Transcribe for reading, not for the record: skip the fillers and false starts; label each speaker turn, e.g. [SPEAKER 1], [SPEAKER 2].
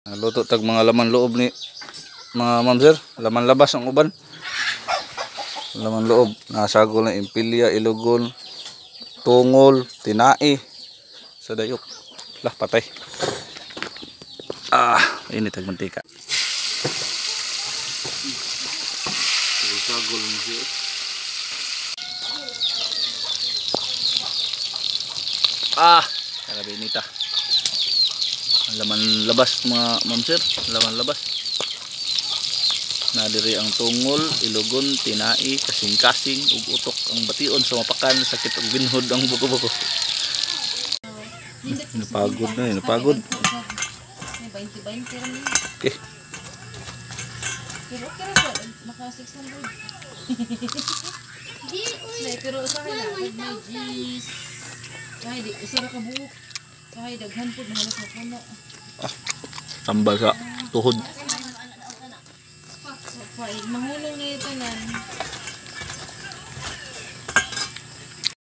[SPEAKER 1] Luto tag mga laman loob ni mga ma'am sir. Laman labas ang uban. Laman loob. Nasagol na impilya, ilugon, tungol, tinai. Sa dayok. Lah patay. Ini tag mantika. Sagol ni sir. Karabinita. Laman labas mga ma'am sir, laman labas. Nadiri ang tungol, ilugon, tinai, kasing-kasing, ug utok ang bation sa mapakan, sakit ang binhod ang buko-buko. Napagod na, napagod. Okay.
[SPEAKER 2] Pero okay ra maka 600. Pero sa kanya may gis. Kahit di isa ra ka buok. Kahit daghan pud halos na puno.
[SPEAKER 1] Tambal sa tuhod.
[SPEAKER 2] Mahulong na ito nan.